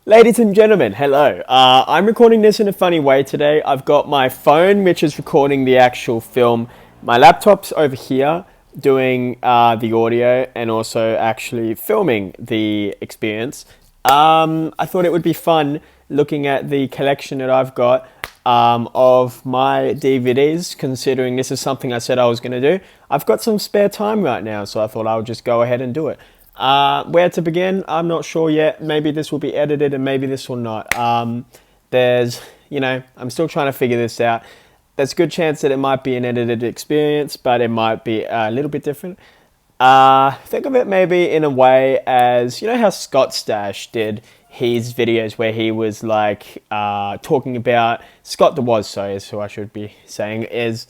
Ladies and gentlemen, hello. I'm recording this in a funny way today. I've got my phone, which is recording the actual film. My laptop's over here doing the audio and also actually filming the experience. I thought it would be fun looking at the collection that I've got of my DVDs, considering this is something I said I was going to do. I've got some spare time right now, so I thought I would just go ahead and do it. Where to begin? I'm not sure yet. Maybe this will be edited and maybe this will not. I'm still trying to figure this out. There's a good chance that it might be an edited experience, but it might be a little bit different. Think of it maybe in a way as, you know how Scott Stash did his videos where he was like talking about, Scott DeWaz, sorry, is who I should be saying, is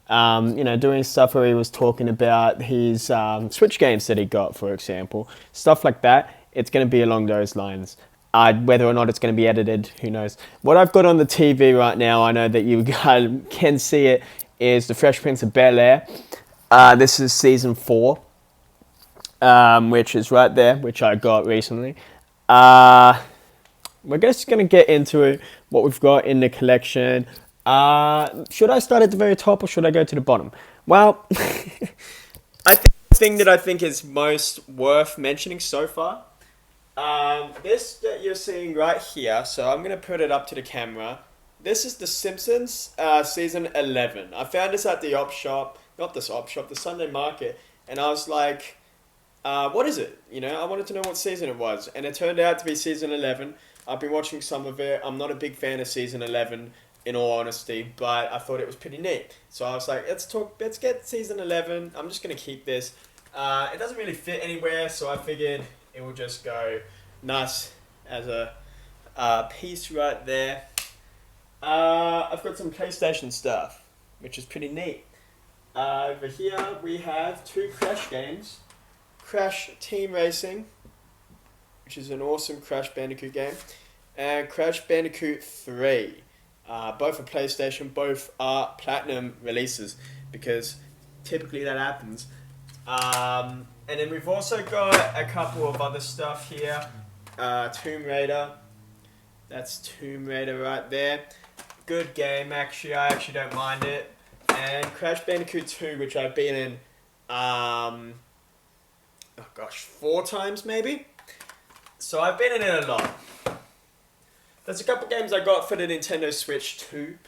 doing stuff where he was talking about his Switch games that he got, for example. Stuff like that. It's going to be along those lines. Whether or not it's going to be edited, who knows. What I've got on the TV right now, I know that you guys can see it, is The Fresh Prince of Bel-Air. This is season 4, which is right there, which I got recently. We're just going to get into it, what we've got in the collection. Should I start at the very top or should I go to the bottom? Well, I think the thing that I think is most worth mentioning so far, this that you're seeing right here, so I'm going to put it up to the camera. This is The Simpsons, season 11. I found this at the op shop, not this op shop, the Sunday Market, and I was like, what is it? I wanted to know what season it was, and it turned out to be season 11. I've been watching some of it. I'm not a big fan of season 11, in all honesty, but I thought it was pretty neat. So I was like, let's get season 11. I'm just going to keep this. It doesn't really fit anywhere, so I figured it will just go nice as a piece right there. I've got some PlayStation stuff, which is pretty neat. Over here, we have 2 Crash games. Crash Team Racing, which is an awesome Crash Bandicoot game, and Crash Bandicoot 3. Both are PlayStation, both are platinum releases, because typically that happens. And then we've also got a couple of other stuff here. Tomb Raider. That's Tomb Raider right there. Good game, actually. I actually don't mind it. And Crash Bandicoot 2, which I've been in, 4 times maybe? So I've been in it a lot. There's a couple games I got for the Nintendo Switch too.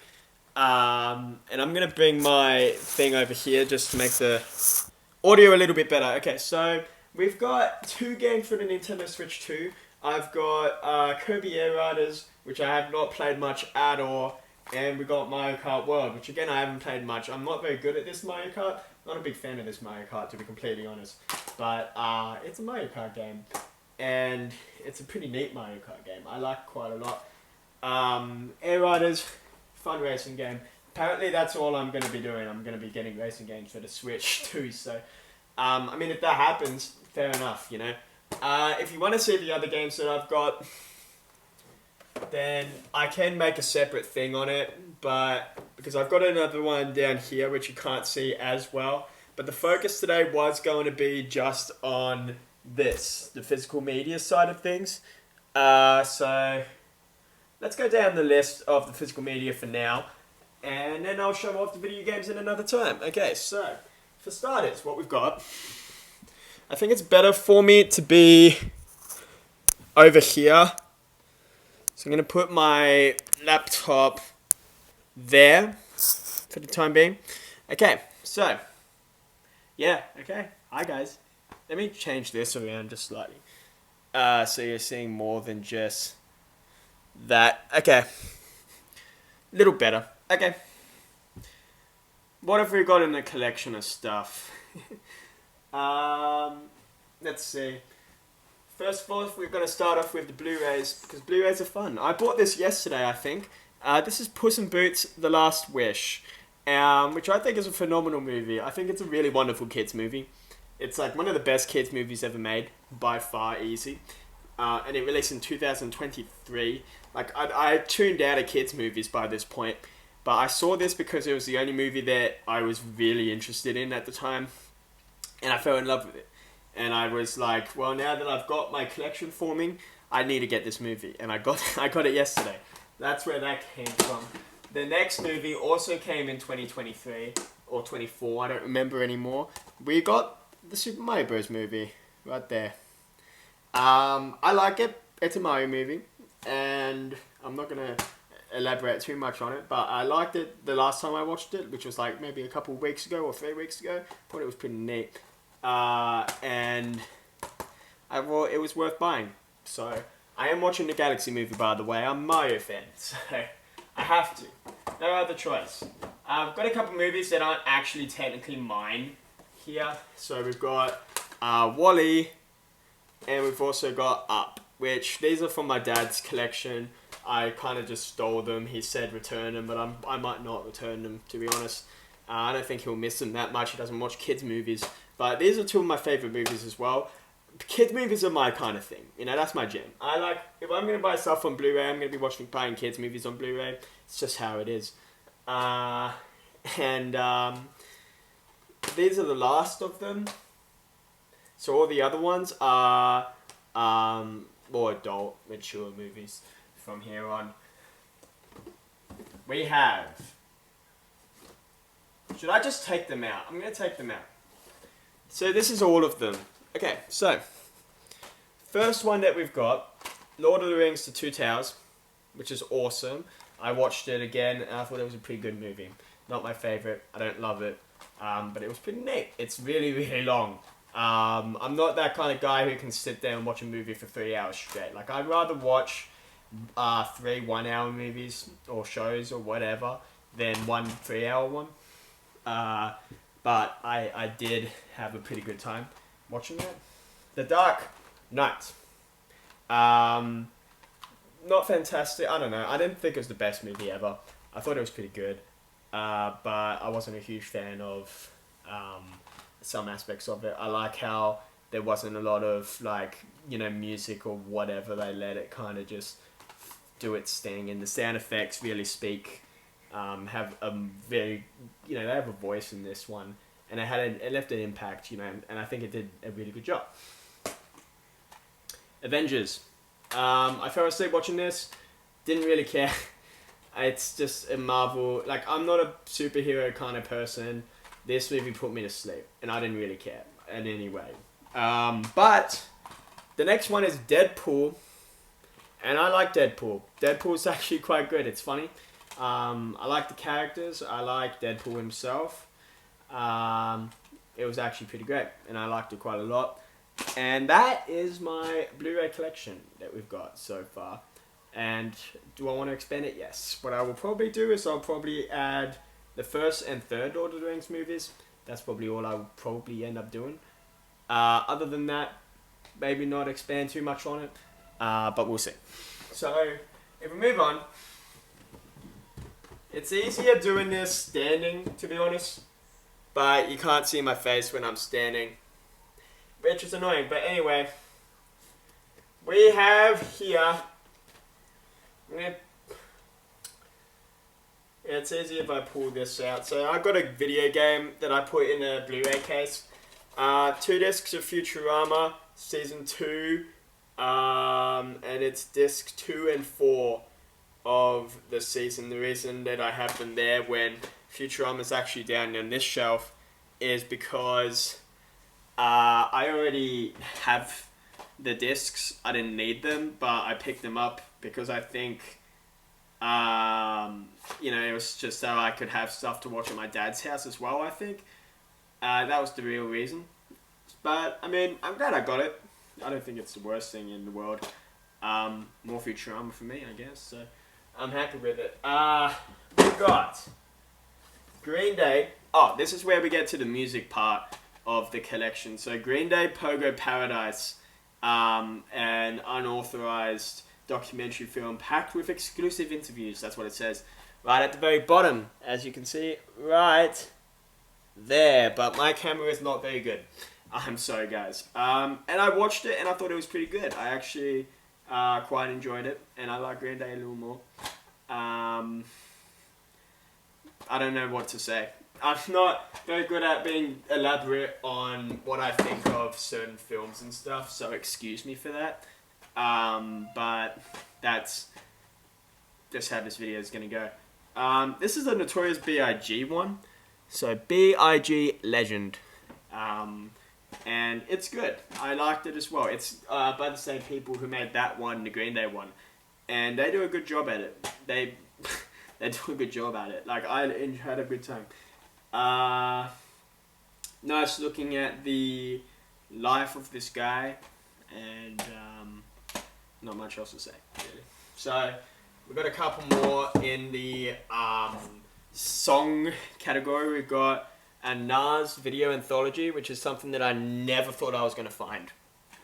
And I'm going to bring my thing over here just to make the audio a little bit better. Okay, so we've got 2 games for the Nintendo Switch 2. I've got Kirby Air Riders, which I have not played much at all. And we got Mario Kart World, which again I haven't played much. I'm not very good at this Mario Kart. Not a big fan of this Mario Kart, to be completely honest. But it's a Mario Kart game. And it's a pretty neat Mario Kart game. I like it quite a lot. Air Riders, fun racing game. Apparently that's all I'm going to be doing. I'm going to be getting racing games for the Switch too. So, if that happens, fair enough, If you want to see the other games that I've got, then I can make a separate thing on it. But because I've got another one down here, which you can't see as well. But the focus today was going to be just on this, the physical media side of things. So let's go down the list of the physical media for now, and then I'll show off the video games in another time. Okay, so for starters, what we've got, I think it's better for me to be over here. So I'm going to put my laptop there for the time being. Okay, so yeah, okay. Hi guys. Let me change this around just slightly. So you're seeing more than just that. Okay. Little better. Okay. What have we got in the collection of stuff? Let's see. First of all, we're going to start off with the Blu-rays, because Blu-rays are fun. I bought this yesterday, I think. This is Puss in Boots: The Last Wish, which I think is a phenomenal movie. I think it's a really wonderful kids movie. It's like one of the best kids movies ever made, by far, easy. And it released in 2023. Like, I tuned out of kids movies by this point, but I saw this because it was the only movie that I was really interested in at the time, and I fell in love with it. And I was like, well, now that I've got my collection forming, I need to get this movie, and I got I got it yesterday. That's where that came from. The next movie also came in 2023 or 24. I don't remember anymore. We got the Super Mario Bros. Movie right there. I like it. It's a Mario movie, and I'm not gonna elaborate too much on it, but I liked it the last time I watched it, which was like maybe a couple of weeks ago or 3 weeks ago. Thought it was pretty neat, and I thought it was worth buying. So I am watching the Galaxy movie, by the way. I'm a Mario fan, so I have to. No other choice. I've got a couple of movies that aren't actually technically mine here. So we've got WALL-E, and we've also got Up, which these are from my dad's collection. I kind of just stole them. He said return them, but I might not return them, to be honest. I don't think he'll miss them that much. He doesn't watch kids' movies. But these are two of my favourite movies as well. Kids' movies are my kind of thing. You know, that's my jam. I like, if I'm going to buy stuff on Blu-ray, I'm going to be buying kids' movies on Blu-ray. It's just how it is. These are the last of them. So all the other ones are more adult, mature movies from here on. We have... Should I just take them out? I'm going to take them out. So this is all of them. Okay, so first one that we've got, Lord of the Rings: The Two Towers, which is awesome. I watched it again and I thought it was a pretty good movie. Not my favourite, I don't love it, but it was pretty neat. It's really, really long. I'm not that kind of guy who can sit there and watch a movie for 3 hours straight. Like, I'd rather watch 3 1-hour movies or shows or whatever than 1 3-hour one. But I did have a pretty good time watching it. The Dark Knight. Not fantastic. I don't know. I didn't think it was the best movie ever. I thought it was pretty good. But I wasn't a huge fan of some aspects of it. I like how there wasn't a lot of, like, you know, music or whatever. They let it kind of just do its thing. And the sound effects really speak. Have a very, you know, they have a voice in this one. And it left an impact, you know, and I think it did a really good job. Avengers. I fell asleep watching this. Didn't really care. It's just a Marvel... Like, I'm not a superhero kind of person. This movie put me to sleep. And I didn't really care in any way. But the next one is Deadpool. And I like Deadpool. Deadpool's actually quite good. It's funny. I like the characters. I like Deadpool himself. It was actually pretty great. And I liked it quite a lot. And that is my Blu-ray collection that we've got so far. And do I want to expand it? Yes. What I will probably do is I'll probably add the first and third Lord of the Rings movies. That's probably all I will probably end up doing. Other than that, maybe not expand too much on it. But we'll see. So, if we move on, it's easier doing this standing, to be honest. But you can't see my face when I'm standing, which is annoying. But anyway, we have here... It's easy if I pull this out. So I've got a video game that I put in a Blu-ray case. 2 discs of Futurama, Season 2. And it's disc 2 and 4 of the season. The reason that I have them there when Futurama's actually down on this shelf is because I already have the discs. I didn't need them, but I picked them up because I think, you know, it was just so I could have stuff to watch at my dad's house as well, I think. That was the real reason. But, I mean, I'm glad I got it. I don't think it's the worst thing in the world. More Futurama for me, I guess. So, I'm happy with it. We've got Green Day. Oh, this is where we get to the music part of the collection. So, Green Day, Pogo Paradise, an unauthorized documentary film packed with exclusive interviews. That's what it says right at the very bottom, as you can see right there. But my camera is not very good. I'm sorry, guys. And I watched it and I thought it was pretty good. I actually quite enjoyed it, and I like Green Day a little more. I don't know what to say. I'm not very good at being elaborate on what I think of certain films and stuff, so excuse me for that. But that's just how this video is going to go. This is a Notorious B.I.G. one. So B.I.G. Legend. And it's good. I liked it as well. It's by the same people who made that one, the Green Day one. And they do a good job at it. They do a good job at it. Like, I had a good time. Nice looking at the life of this guy. And not much else to say, really. So, we've got a couple more in the song category. We've got a Nas video anthology, which is something that I never thought I was going to find.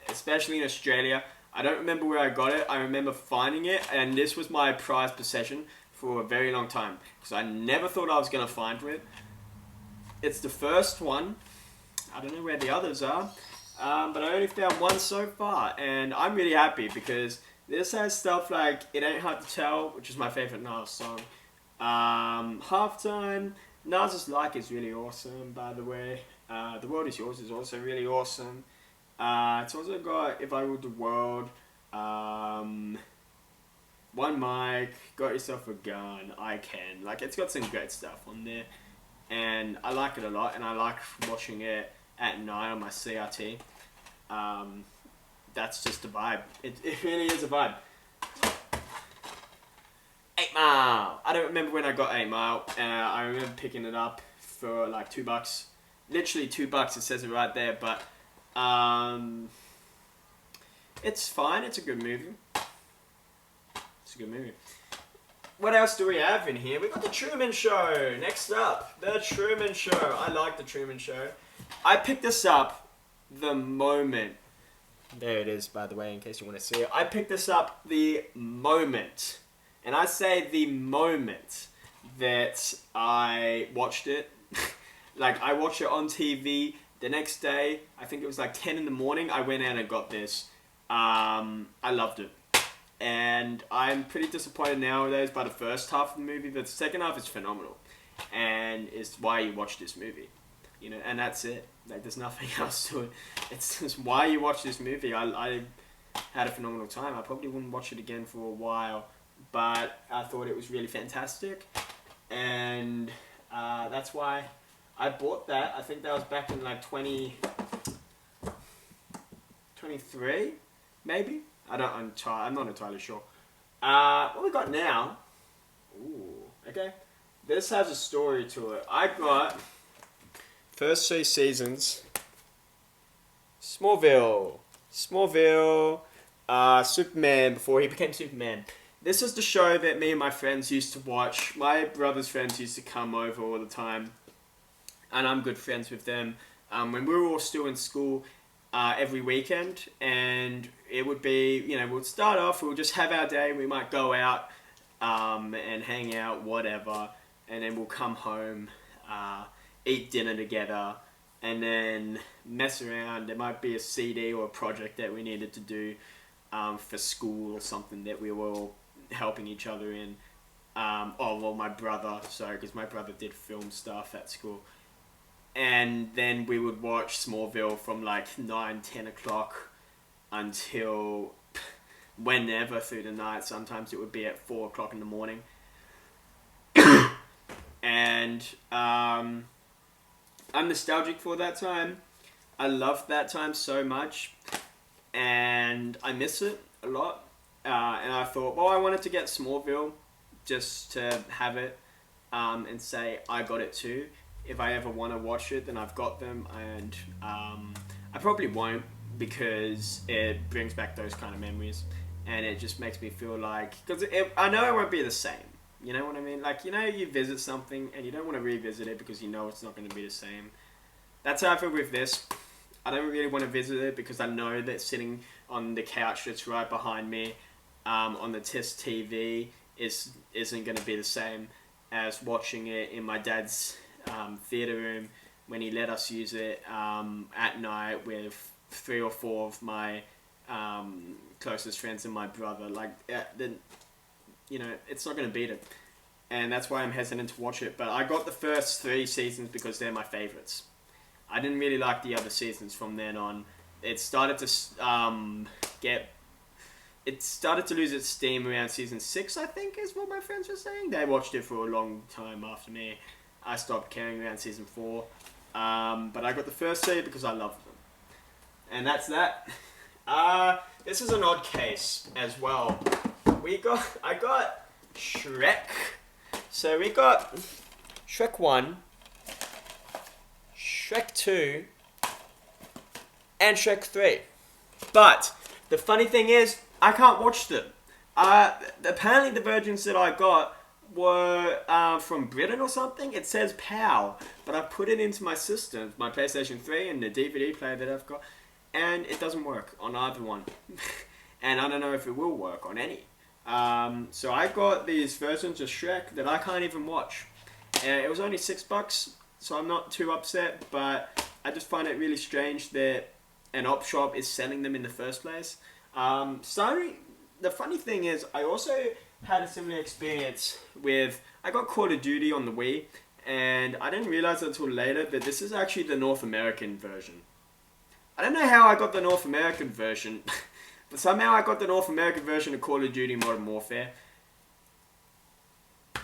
Especially in Australia. I don't remember where I got it. I remember finding it, and this was my prized possession for a very long time. Because I never thought I was going to find it. It's the first one. I don't know where the others are. But I only found one so far. And I'm really happy because this has stuff like It Ain't Hard to Tell, which is my favorite Nas song. Halftime. Nas's Like is really awesome, by the way. The World Is Yours is also really awesome. It's also got If I Ruled the World, One Mic, Got Yourself a Gun, I Can. Like, it's got some great stuff on there. And I like it a lot, and I like watching it at night on my CRT. That's just a vibe. It really is a vibe. 8 Mile. I don't remember when I got 8 Mile. I remember picking it up for like $2. Literally $2. It says it right there, but it's fine. It's a good movie. It's a good movie. What else do we have in here? We got The Truman Show. Next up, The Truman Show. I like The Truman Show. I picked this up the moment. There it is, by the way, in case you want to see it. I picked this up the moment. And I say the moment that I watched it. Like, I watched it on TV. The next day, I think it was like 10 in the morning, I went out and got this. I loved it. And I'm pretty disappointed nowadays by the first half of the movie, but the second half is phenomenal. And it's why you watch this movie. You know, and that's it. Like, there's nothing else to it. It's just why you watch this movie. I had a phenomenal time. I probably wouldn't watch it again for a while, but I thought it was really fantastic. And that's why I bought that. I think that was back in like 2023, maybe? I'm not entirely sure. What we got now? Ooh, okay. This has a story to it. I got first 3 seasons. Smallville, Superman before he became Superman. This is the show that me and my friends used to watch. My brother's friends used to come over all the time, and I'm good friends with them. When we were all still in school, every weekend, and it would be, you know, we'd start off, we'll just have our day, we might go out and hang out, whatever, and then we'll come home, eat dinner together, and then mess around. There might be a CD or a project that we needed to do for school or something that we were all helping each other in. My brother, sorry, because my brother did film stuff at school. And then we would watch Smallville from like 9, 10 o'clock until whenever through the night. Sometimes it would be at 4 o'clock in the morning. And I'm nostalgic for that time. I loved that time so much. And I miss it a lot. And I thought, well, I wanted to get Smallville just to have it and say I got it too. If I ever want to watch it, then I've got them, and I probably won't because it brings back those kind of memories, and it just makes me feel like, because I know it won't be the same, you know what I mean? Like, you know, you visit something and you don't want to revisit it because you know it's not going to be the same. That's how I feel with this. I don't really want to visit it because I know that sitting on the couch that's right behind me on the TIS TV isn't going to be the same as watching it in my dad's theatre room when he let us use it at night with 3 or 4 of my closest friends and my brother. Like, you know, it's not going to beat it. And that's why I'm hesitant to watch it. But I got the first 3 seasons because they're my favourites. I didn't really like the other seasons from then on. It started to get it started to lose its steam around season 6, I think, is what my friends were saying. They watched it for a long time after me. I stopped caring around season 4. But I got the first 3 because I love them. And that's that. This is an odd case as well. I got Shrek. So we got Shrek 1, Shrek 2, and Shrek 3. But the funny thing is, I can't watch them. Apparently the versions that I got were from Britain or something. It says PAL, but I put it into my system, my PlayStation 3 and the DVD player that I've got, and it doesn't work on either one. And I don't know if it will work on any. So I got these versions of Shrek that I can't even watch. It was only $6, so I'm not too upset, but I just find it really strange that an op shop is selling them in the first place. The funny thing is, I also had a similar experience with, I got Call of Duty on the Wii, and I didn't realize until later that this is actually the North American version. I don't know how I got the North American version, but somehow I got the North American version of Call of Duty Modern Warfare.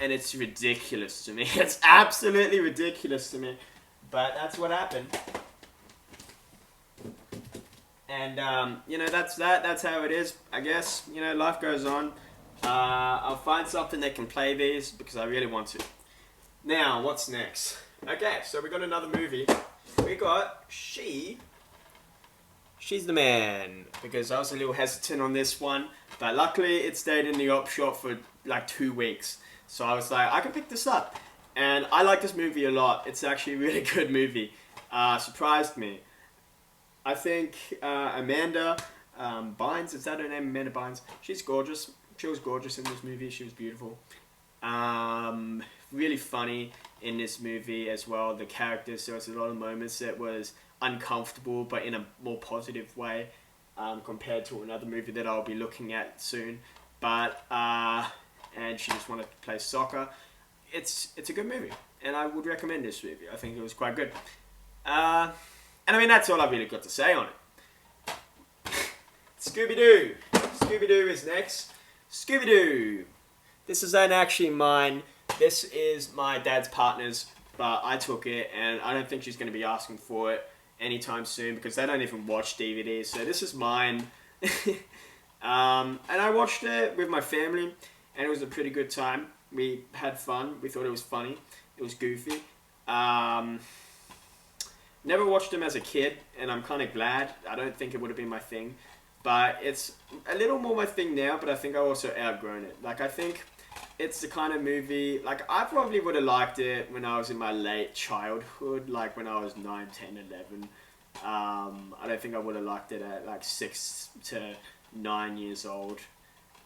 And it's ridiculous to me. It's absolutely ridiculous to me. But that's what happened. And, you know, that's that. That's how it is, I guess. You know, life goes on. I'll find something that can play these because I really want to. Now, what's next? Okay, so we got another movie. We got She's the Man, because I was a little hesitant on this one, but luckily it stayed in the op shop for like 2 weeks. So I was like, I can pick this up. And I like this movie a lot. It's actually a really good movie. Surprised me. I think Amanda Bynes, is that her name? Amanda Bynes. She's gorgeous. She was gorgeous in this movie. She was beautiful. Really funny in this movie as well. The characters, there was a lot of moments that was uncomfortable, but in a more positive way, compared to another movie that I'll be looking at soon. But and she just wanted to play soccer. It's a good movie, and I would recommend this movie. I think it was quite good. And I mean, that's all I really got to say on it. Scooby-Doo. Scooby-Doo is next. Scooby-Doo. This isn't actually mine. This is my dad's partner's, but I took it, and I don't think she's going to be asking for it anytime soon because they don't even watch DVDs. So this is mine. And I watched it with my family, and it was a pretty good time. We had fun. We thought it was funny. It was goofy. Never watched them as a kid, and I'm kind of glad. I don't think it would have been my thing. But it's a little more my thing now, but I think I also outgrown it. Like, I think it's the kind of movie, like, I probably would have liked it when I was in my late childhood, like when I was 9, 10, 11. I don't think I would have liked it at like 6 to 9 years old.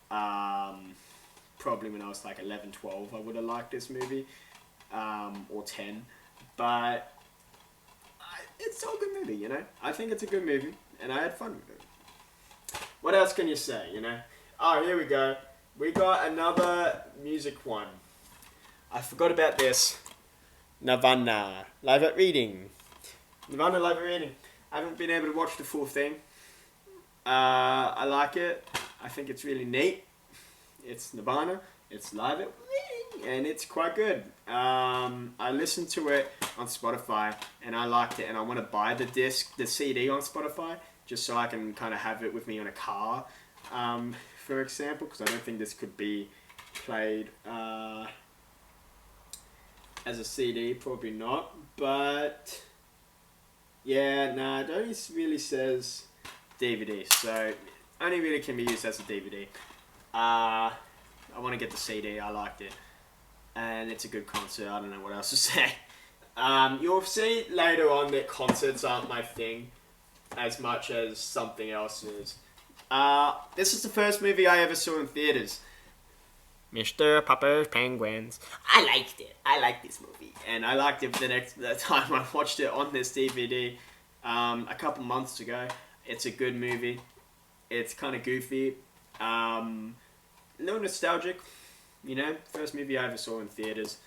Probably when I was like 11, 12, I would have liked this movie, or 10. But it's still a good movie, you know? I think it's a good movie, and I had fun with it. What else can you say, you know? Oh, here we go. We got another music one. I forgot about this. Nirvana. Live at Reading. Nirvana Live at Reading. I haven't been able to watch the full thing. I like it. I think it's really neat. It's Nirvana. It's Live at Reading. And it's quite good. I listened to it on Spotify, and I liked it. And I want to buy the disc, the CD on Spotify, just so I can kind of have it with me on a car, for example, because I don't think this could be played as a CD, probably not, but yeah, nah, it only really says DVD, so only really can be used as a DVD. I want to get the CD, I liked it, and it's a good concert, I don't know what else to say. You'll see later on that concerts aren't my thing as much as something else is. This is the first movie I ever saw in theaters. Mr. Popper's Penguins. I liked it. I liked this movie. And I liked it the time I watched it on this DVD a couple months ago. It's a good movie. It's kind of goofy. A little nostalgic. You know, first movie I ever saw in theaters.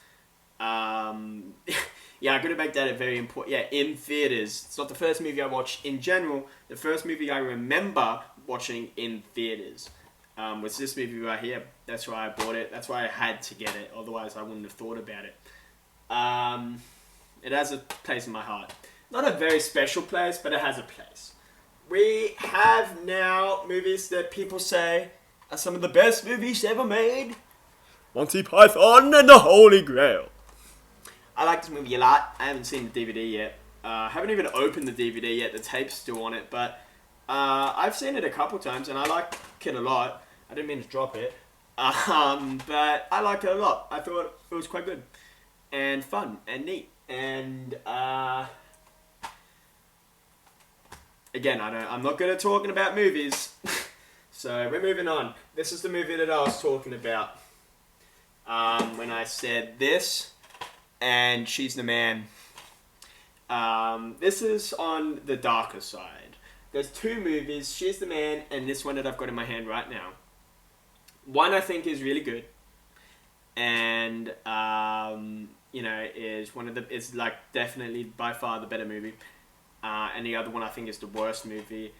Yeah, I'm going to make that a very important... Yeah, in theaters. It's not the first movie I watched in general. The first movie I remember watching in theaters. was this movie right here. That's why I bought it. That's why I had to get it. Otherwise, I wouldn't have thought about it. It has a place in my heart. Not a very special place, but it has a place. We have now movies that people say are some of the best movies ever made. Monty Python and the Holy Grail. I like this movie a lot. I haven't seen the DVD yet. I haven't even opened the DVD yet. The tape's still on it, but I've seen it a couple times and I like it a lot. I didn't mean to drop it, but I like it a lot. I thought it was quite good and fun and neat. And again, I'm not good at talking about movies, so we're moving on. This is the movie that I was talking about when I said this. And She's the Man. This is on the darker side. There's two movies, She's the Man and this one that I've got in my hand right now. One I think is really good. And, is like definitely by far the better movie. And the other one I think is the worst movie.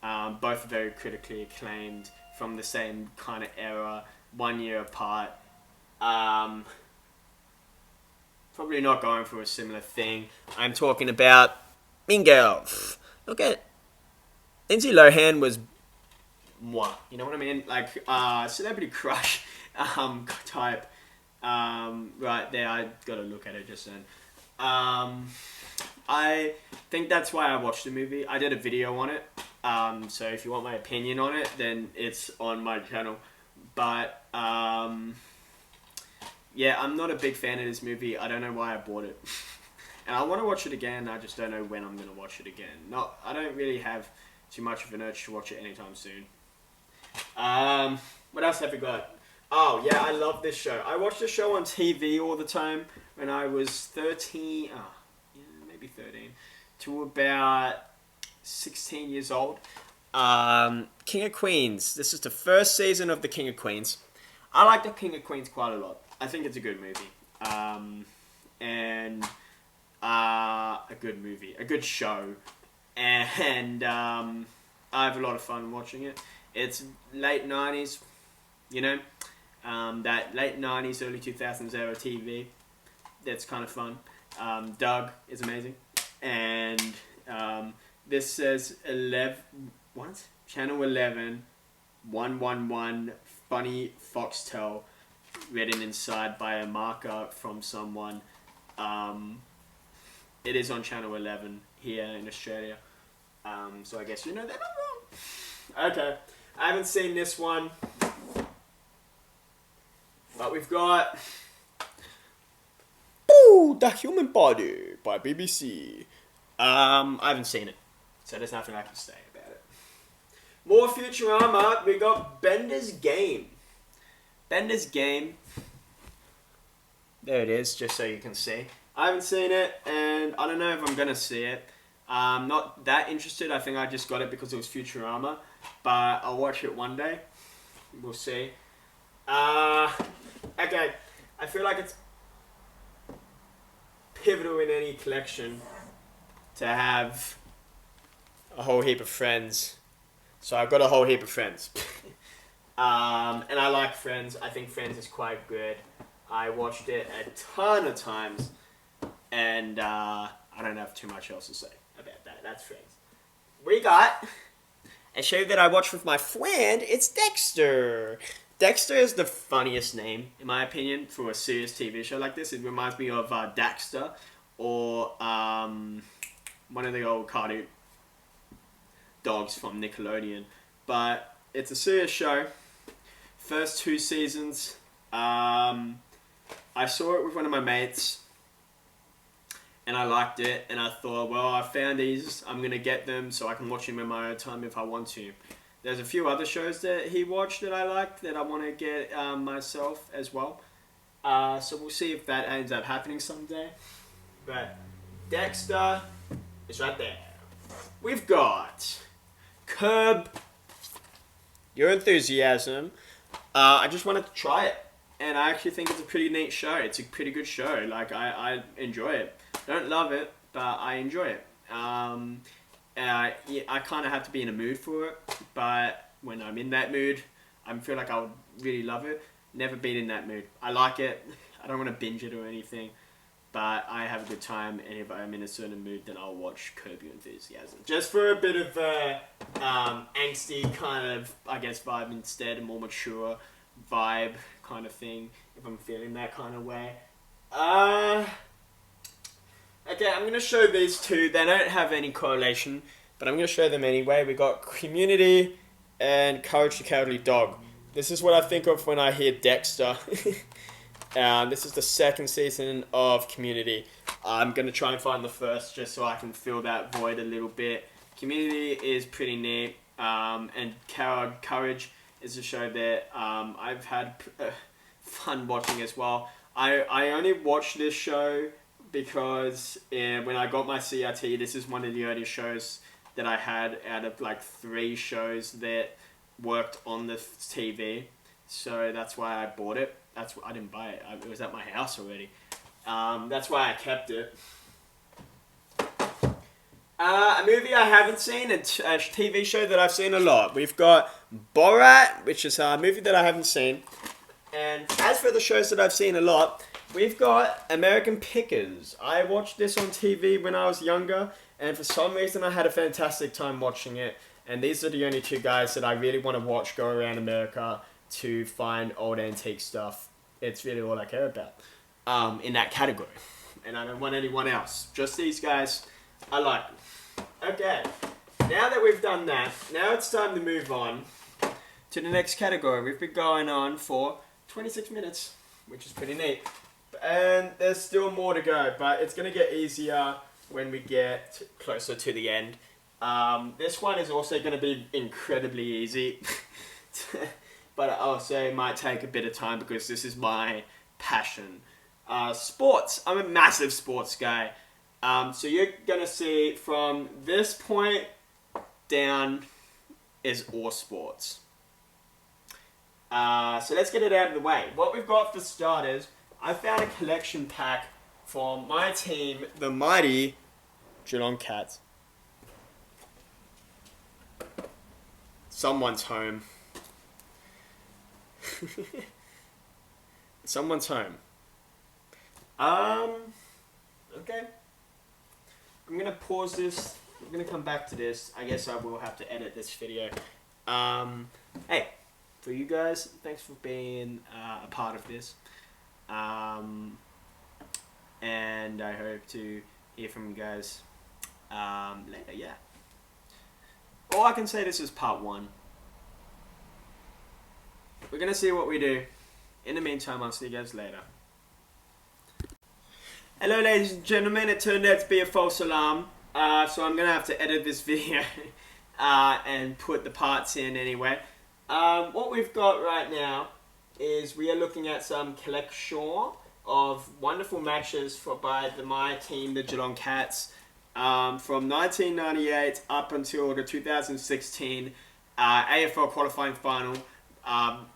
Both very critically acclaimed from the same kind of era, 1 year apart. Probably not going for a similar thing. I'm talking about Mean Girls. Look at Lindsay Lohan was what? You know what I mean? Like celebrity crush type. Right there, I gotta look at it just then. I think that's why I watched the movie. I did a video on it. So if you want my opinion on it, then it's on my channel. But yeah, I'm not a big fan of this movie. I don't know why I bought it. And I want to watch it again. I just don't know when I'm going to watch it again. I don't really have too much of an urge to watch it anytime soon. What else have we got? Oh, yeah, I love this show. I watched this show on TV all the time when I was 13. Maybe 13. To about 16 years old. King of Queens. This is the first season of The King of Queens. I like The King of Queens quite a lot. I think it's a good movie. A good movie. A good show. And I have a lot of fun watching it. It's late 90s, you know? That late 90s, early 2000s era TV. That's kind of fun. Doug is amazing. And this says Channel 11, 111, Funny Foxtel, written inside by a marker from someone. It is on Channel 11 here in Australia. So I guess you know that I'm wrong. Okay, I haven't seen this one. But we've got The Human Body by BBC. I haven't seen it, so there's nothing I can say about it. More Futurama, we got Bender's Game. Bender's Game. There it is, just so you can see. I haven't seen it, and I don't know if I'm going to see it. I'm not that interested. I think I just got it because it was Futurama, but I'll watch it one day. We'll see. Okay, I feel like it's pivotal in any collection to have a whole heap of friends. So I've got a whole heap of friends. And I like Friends. I think Friends is quite good. I watched it a ton of times. And I don't have too much else to say about that. That's Friends. We got a show that I watched with my friend. It's Dexter. Dexter is the funniest name, in my opinion, for a serious TV show like this. It reminds me of Daxter or one of the old cartoon dogs from Nickelodeon. But it's a serious show. First 2 seasons. I saw it with one of my mates. And I liked it. And I thought, well, I found these. I'm going to get them so I can watch them in my own time if I want to. There's a few other shows that he watched that I liked that I want to get myself as well. So we'll see if that ends up happening someday. But Dexter is right there. We've got Curb Your Enthusiasm. I just wanted to try it. And I actually think it's a pretty neat show. It's a pretty good show. Like, I enjoy it. Don't love it, but I enjoy it. I kind of have to be in a mood for it, but when I'm in that mood, I feel like I would really love it. Never been in that mood. I like it. I don't want to binge it or anything, but I have a good time, and if I'm in a certain mood, then I'll watch Curb Your Enthusiasm. Just for a bit of angsty kind of, I guess, vibe instead, a more mature vibe kind of thing, if I'm feeling that kind of way. Okay, I'm going to show these two. They don't have any correlation, but I'm going to show them anyway. We got Community and Courage the Cowardly Dog. This is what I think of when I hear Dexter. This is the second season of Community. I'm going to try and find the first just so I can fill that void a little bit. Community is pretty neat, and Courage is a show that I've had fun watching as well. I only watched this show because when I got my CRT, this is one of the earliest shows that I had out of like 3 shows that worked on the TV. So that's why I bought it. I didn't buy it. It was at my house already. That's why I kept it. A movie I haven't seen, a TV show that I've seen a lot. We've got Borat, which is a movie that I haven't seen. And as for the shows that I've seen a lot, we've got American Pickers. I watched this on TV when I was younger, and for some reason I had a fantastic time watching it. And these are the only 2 guys that I really want to watch go around America to find old antique stuff. It's really all I care about in that category. And I don't want anyone else. Just these guys. I like them. Okay. Now that we've done that, now it's time to move on to the next category. We've been going on for 26 minutes, which is pretty neat. And there's still more to go, but it's going to get easier when we get closer to the end. This one is also going to be incredibly easy. But also it might take a bit of time because this is my passion. Sports. I'm a massive sports guy. So you're going to see from this point down is all sports. So let's get it out of the way. What we've got for starters, I found a collection pack for my team, the mighty Geelong Cats. Someone's home. Someone's home. Okay. I'm gonna pause this. I'm gonna come back to this. I guess I will have to edit this video. Hey, for you guys, thanks for being a part of this. And I hope to hear from you guys later. Yeah. All I can say, this is part 1. We're gonna see what we do. In the meantime, I'll see you guys later. Hello ladies and gentlemen, it turned out to be a false alarm, so I'm gonna have to edit this video and put the parts in anyway. What we've got right now is we are looking at some collection of wonderful matches by my team, the Geelong Cats, from 1998 up until the 2016 AFL qualifying final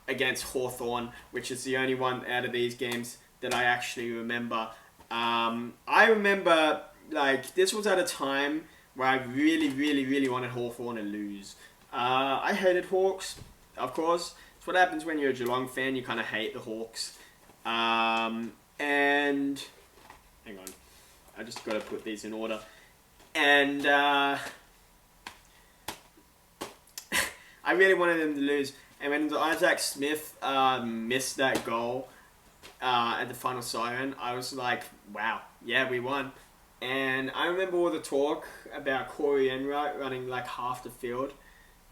against Hawthorn, which is the only one out of these games that I actually remember. I remember, like, this was at a time where I really wanted Hawthorn to lose. I hated Hawks, of course. It's what happens when you're a Geelong fan, you kind of hate the Hawks. And, hang on, I just got to put these in order. And, I really wanted them to lose. And when Isaac Smith missed that goal at the final siren, I was like, wow, yeah, we won. And I remember all the talk about Corey Enright running like half the field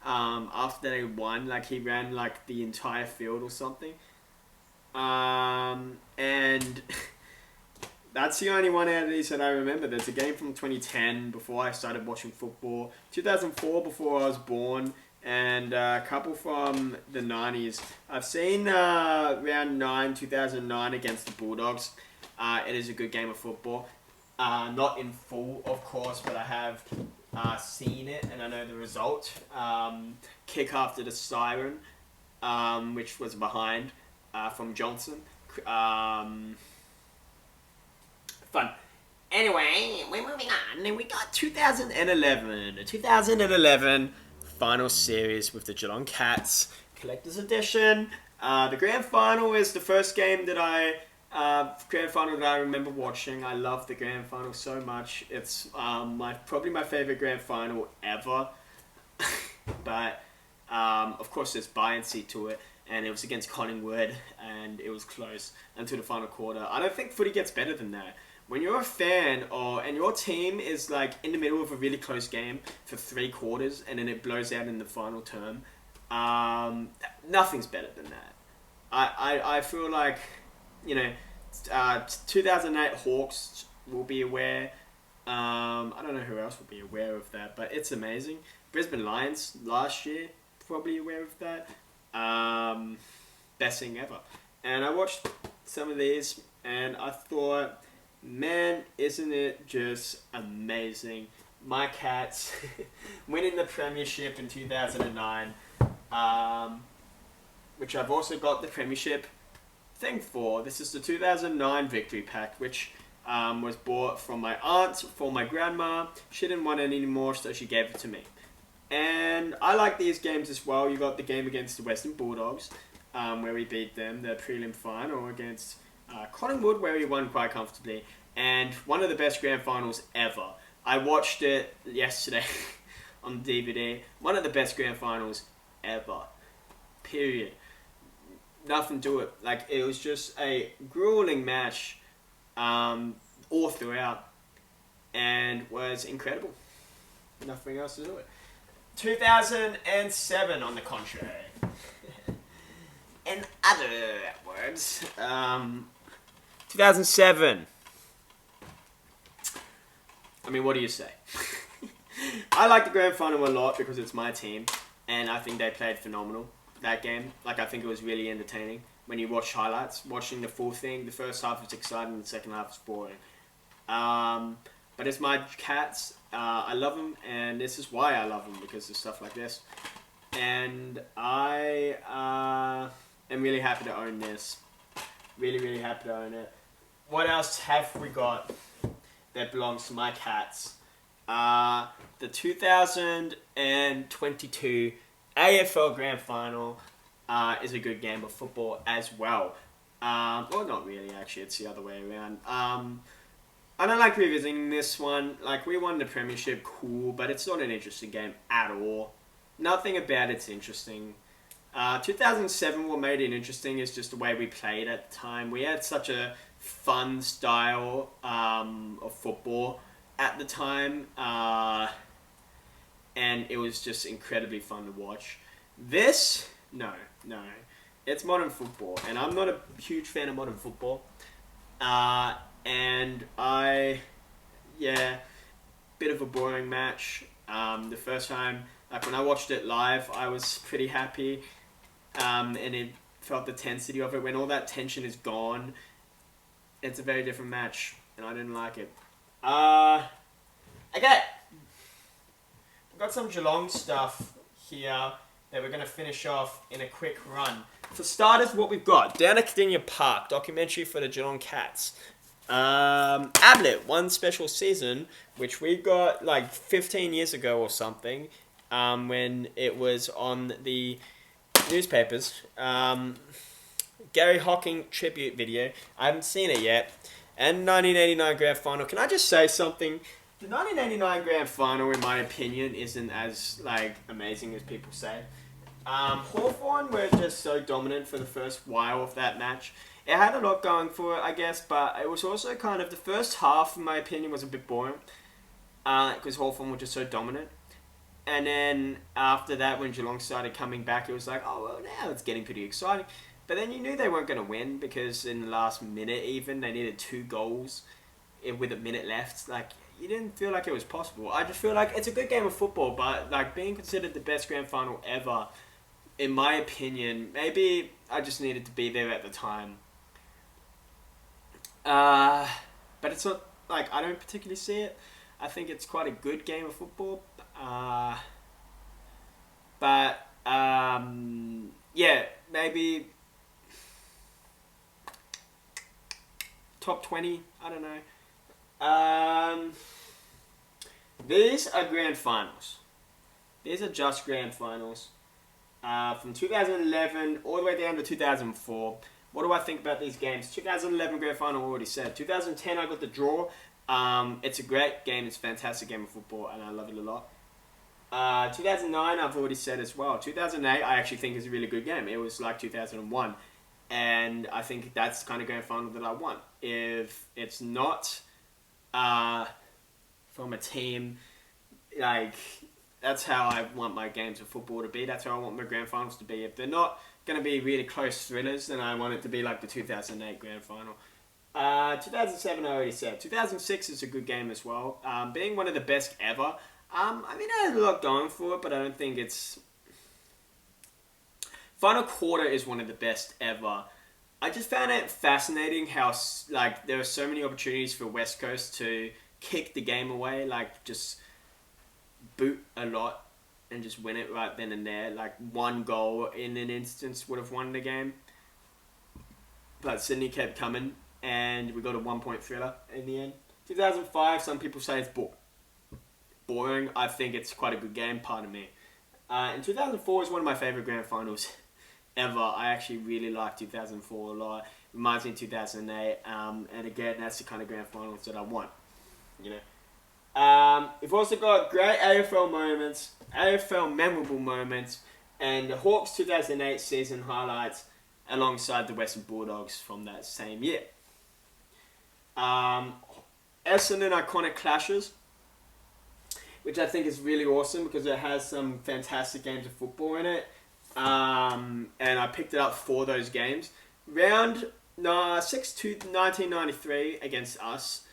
after they won. Like, he ran like the entire field or something. And that's the only one out of these that I remember. There's a game from 2010 before I started watching football, 2004 before I was born, and a couple from the 90s. I've seen round 9, 2009 against the Bulldogs. It is a good game of football. Not in full, of course, but I have seen it and I know the result. Kick after the siren, which was behind from Johnson. Fun. Anyway, we're moving on, and we got 2011. The 2011 final series with the Geelong Cats collector's edition. The grand final is the first game that grand final that I remember watching. I love the grand final so much. It's probably my favorite grand final ever. But of course there's buoyancy to it, and it was against Collingwood, and it was close until the final quarter. I don't think footy gets better than that. When you're a fan and your team is like in the middle of a really close game for 3 quarters and then it blows out in the final term, nothing's better than that. I feel like, 2008 Hawks will be aware. I don't know who else will be aware of that, but it's amazing. Brisbane Lions last year, probably aware of that. Best thing ever. And I watched some of these and I thought, man, isn't it just amazing? My Cats winning the premiership in 2009, which I've also got the premiership thing for. This is the 2009 victory pack, which was bought from my aunt for my grandma. She didn't want it anymore, so she gave it to me. And I like these games as well. You got the game against the Western Bulldogs, where we beat them, the prelim final, against Collingwood, where we won quite comfortably, and one of the best grand finals ever. I watched it yesterday on DVD. One of the best grand finals ever. Period. Nothing to it. Like, it was just a grueling match all throughout, and was incredible. Nothing else to do it. 2007, on the contrary. In other words, 2007. I mean, what do you say? I like the grand final a lot because it's my team, and I think they played phenomenal that game. Like, I think it was really entertaining when you watch highlights. Watching the full thing, the first half was exciting, the second half was boring. But it's my Cats. I love them, and this is why I love them, because of stuff like this. And I am really happy to own this. Really, really happy to own it. What else have we got that belongs to my Cats? The 2022 AFL Grand Final is a good game of football as well. Well, not really, actually. It's the other way around. I don't like revisiting this one. Like, we won the premiership, cool, but it's not an interesting game at all. Nothing about it's interesting. 2007, what made it interesting is just the way we played at the time. We had such a fun style of football at the time, and it was just incredibly fun to watch. This, no. It's modern football, and I'm not a huge fan of modern football. And bit of a boring match. The first time, like when I watched it live, I was pretty happy, and it felt the tensity of it. When all that tension is gone, it's a very different match, and I didn't like it. Okay, we've got some Geelong stuff here that we're going to finish off in a quick run. For starters, what we've got, Down at Cardinia Park, documentary for the Geelong Cats. Ablett, one special season, which we got like 15 years ago or something, when it was on the newspapers. Gary Hocking tribute video. I haven't seen it yet. And 1989 Grand Final. Can I just say something? The 1989 Grand Final, in my opinion, isn't as like amazing as people say. Hawthorn were just so dominant for the first while of that match. It had a lot going for it, I guess, but it was also kind of, the first half, in my opinion, was a bit boring, because Hawthorn were just so dominant. And then after that, when Geelong started coming back, it was like, oh, well, now it's getting pretty exciting. But then you knew they weren't going to win, because in the last minute even, they needed 2 goals with a minute left. Like, you didn't feel like it was possible. I just feel like it's a good game of football, but like being considered the best grand final ever, in my opinion, maybe I just needed to be there at the time. But it's not, like, I don't particularly see it. I think it's quite a good game of football. Yeah, maybe top 20, I don't know. These are grand finals. These are just grand finals. from 2011 all the way down to 2004. What do I think about these games? 2011 Grand Final, I already said. 2010, I got the draw. It's a great game. It's a fantastic game of football, and I love it a lot. 2009, I've already said as well. 2008, I actually think is a really good game. It was like 2001. And I think that's the kind of Grand Final that I want. If it's not from a team, like, that's how I want my games of football to be. That's how I want my Grand Finals to be. If they're not going to be really close thrillers, then I want it to be like the 2008 Grand Final. 2007, I already said. 2006 is a good game as well. Being one of the best ever. I mean, I had a lot going for it, but I don't think it's... Final quarter is one of the best ever. I just found it fascinating how, like, there are so many opportunities for West Coast to kick the game away, like, just boot a lot and just win it right then and there. Like, one goal in an instance would have won the game. But Sydney kept coming, and we got a 1-point thriller in the end. 2005, some people say it's boring. I think it's quite a good game, pardon me. And 2004 is one of my favourite Grand Finals ever. I actually really like 2004 a lot. Reminds me of 2008. And again, that's the kind of Grand Finals that I want. You know. We've also got great AFL moments, AFL memorable moments, and the Hawks 2008 season highlights alongside the Western Bulldogs from that same year. Essendon iconic clashes, which I think is really awesome because it has some fantastic games of football in it. And I picked it up for those games. Round 6 to 1993 against us,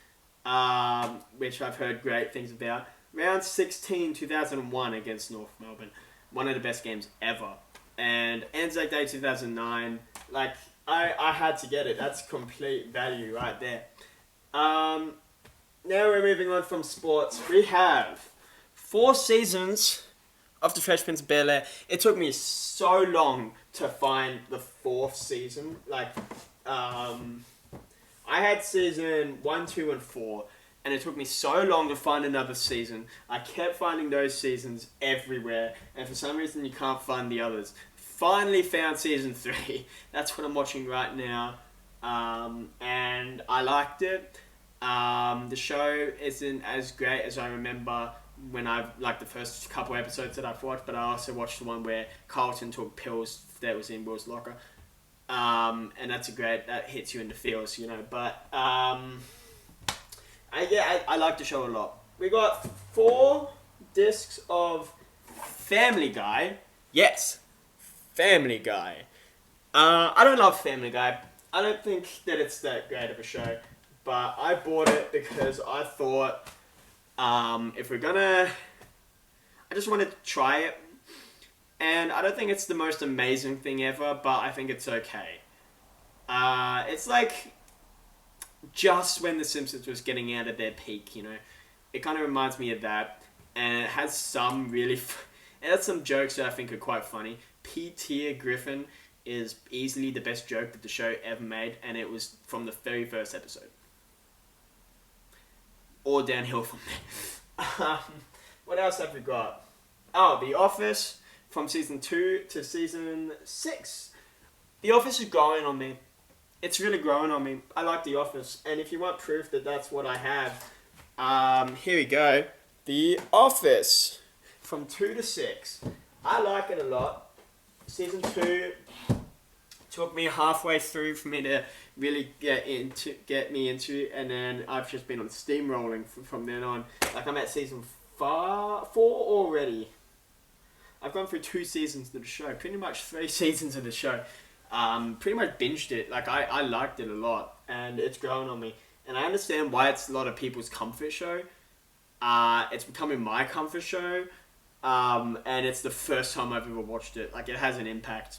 which I've heard great things about. Round 16, 2001 against North Melbourne. One of the best games ever. And Anzac Day 2009, like, I had to get it. That's complete value right there. Now we're moving on from sports. We have 4 seasons of The Fresh Prince of Bel-Air. It took me so long to find the 4th season. Like, I had season 1, 2, and 4, and it took me so long to find another season. I kept finding those seasons everywhere, and for some reason you can't find the others. Finally found season 3. That's what I'm watching right now, and I liked it. The show isn't as great as I remember when like the first couple episodes that I've watched, but I also watched the one where Carlton took pills that was in Will's locker. And that hits you in the feels, you know, but, I like the show a lot. We got 4 discs of Family Guy. Yes, Family Guy. I don't love Family Guy. I don't think that it's that great of a show, but I bought it because I thought, if we're gonna... I just wanted to try it. And I don't think it's the most amazing thing ever, but I think it's okay. It's like just when The Simpsons was getting out of their peak, you know. It kind of reminds me of that. And it has some really... it has some jokes that I think are quite funny. Peter Griffin is easily the best joke that the show ever made, and it was from the very first episode. Or downhill from there. What else have we got? Oh, The Office, from season 2 to season 6. The Office is growing on me. It's really growing on me. I like The Office, and if you want proof that that's what I have, here we go. The Office, from 2 to 6. I like it a lot. Season 2 took me halfway through for me to really get me into, and then I've just been on steamrolling from then on. Like, I'm at season 4 already. I've gone through 2 seasons of the show, pretty much 3 seasons of the show. Pretty much binged it. Like, I liked it a lot, and it's growing on me. And I understand why it's a lot of people's comfort show. It's becoming my comfort show, and it's the first time I've ever watched it. Like, it has an impact.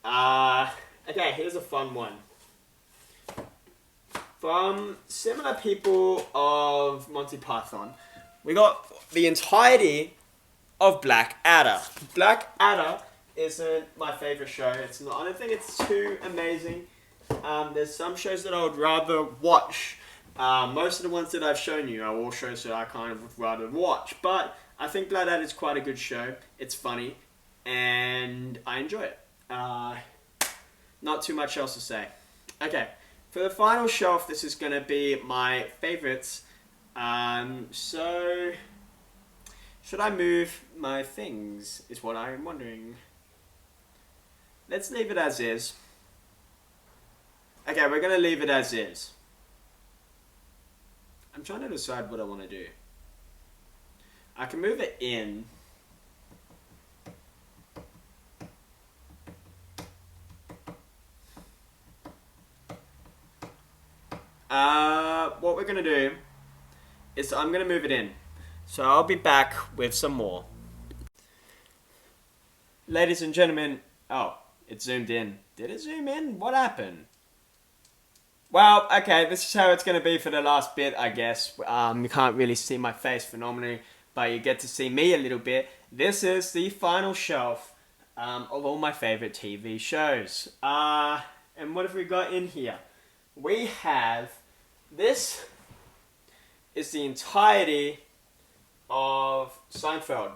Okay, here's a fun one. From similar people of Monty Python, we got the entirety of Black Adder. Black Adder isn't my favourite show. It's not. I don't think it's too amazing. There's some shows that I would rather watch. Most of the ones that I've shown you are all shows that I kind of would rather watch. But I think Black Adder is quite a good show. It's funny. and I enjoy it. Not too much else to say. Okay, for the final shelf, this is going to be my favorites. So, should I move my things, is what I'm wondering. Let's leave it as is. Okay, we're going to leave it as is. I'm trying to decide what I want to do. I can move it in. What we're going to do is I'm going to move it in. So I'll be back with some more. Ladies and gentlemen, oh, it zoomed in. Did it zoom in? What happened? Well, okay, this is how it's going to be for the last bit, I guess. You can't really see my face phenomenally, but you get to see me a little bit. This is the final shelf of all my favorite TV shows. And what have we got in here? We have, this is the entirety of Seinfeld.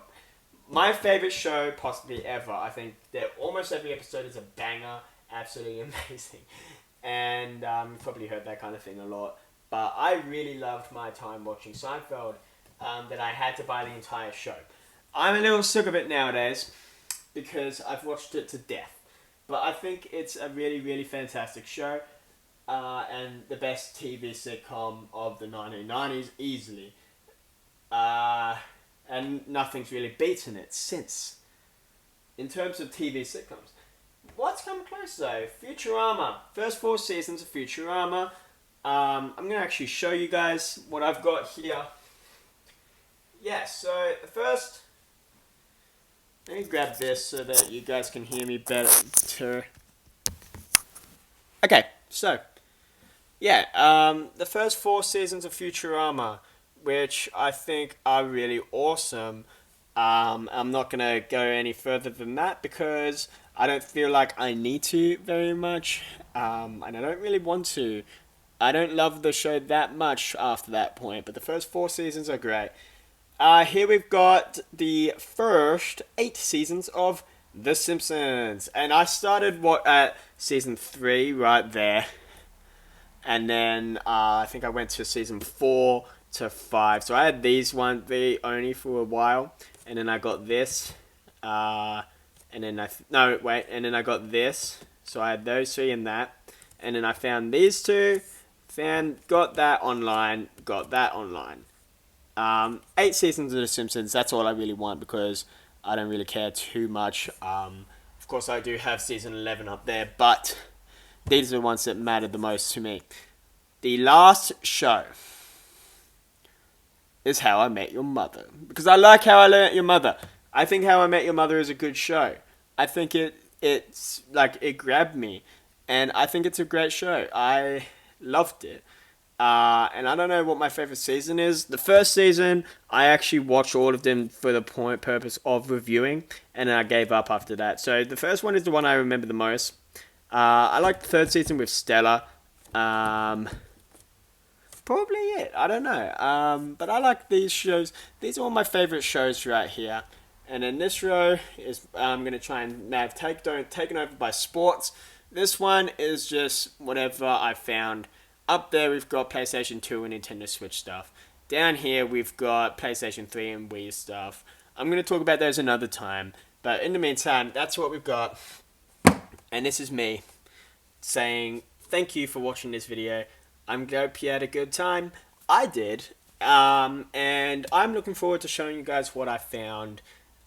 My favorite show possibly ever. I think that almost every episode is a banger, absolutely amazing. And you've probably heard that kind of thing a lot. But I really loved my time watching Seinfeld, that I had to buy the entire show. I'm a little sick of it nowadays because I've watched it to death. But I think it's a really, really fantastic show. And the best TV sitcom of the 1990s, easily. And nothing's really beaten it since. In terms of TV sitcoms. What's come close though? Futurama. First 4 seasons of Futurama. I'm going to actually show you guys what I've got here. Yeah, so the first... Let me grab this so that you guys can hear me better. Okay, so... Yeah, the first 4 seasons of Futurama, which I think are really awesome. I'm not going to go any further than that because I don't feel like I need to very much, and I don't really want to. I don't love the show that much after that point, but the first 4 seasons are great. Here we've got the first 8 seasons of The Simpsons, and I started at season 3 right there. And then I think I went to season 4 to 5. So I had these only for a while. And then I got this. And then and then I got this. So I had those 3 and that. And then I found these 2. Got that online. 8 seasons of The Simpsons. That's all I really want because I don't really care too much. Of course I do have season 11 up there. But... these are the ones that mattered the most to me. The last show is How I Met Your Mother. Because I like How I Met Your Mother. I think How I Met Your Mother is a good show. I think it's like, it grabbed me. And I think it's a great show. I loved it. And I don't know what my favorite season is. The first season, I actually watched all of them for the purpose of reviewing. And then I gave up after that. So the first one is the one I remember the most. I like the 3rd season with Stella. Probably it. I don't know. But I like these shows. These are all my favorite shows right here. And then this row is I'm going to try and have taken over by sports. This one is just whatever I found. Up there we've got PlayStation 2 and Nintendo Switch stuff. Down here we've got PlayStation 3 and Wii stuff. I'm going to talk about those another time. But in the meantime, that's what we've got. And this is me saying thank you for watching this video. I'm glad you had a good time. I did. And I'm looking forward to showing you guys what I found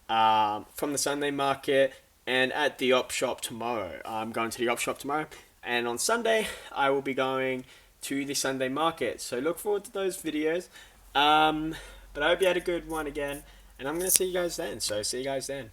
from the Sunday market and at the op shop tomorrow. I'm going to the op shop tomorrow. And on Sunday, I will be going to the Sunday market. So look forward to those videos. But I hope you had a good one again. And I'm going to see you guys then. So see you guys then.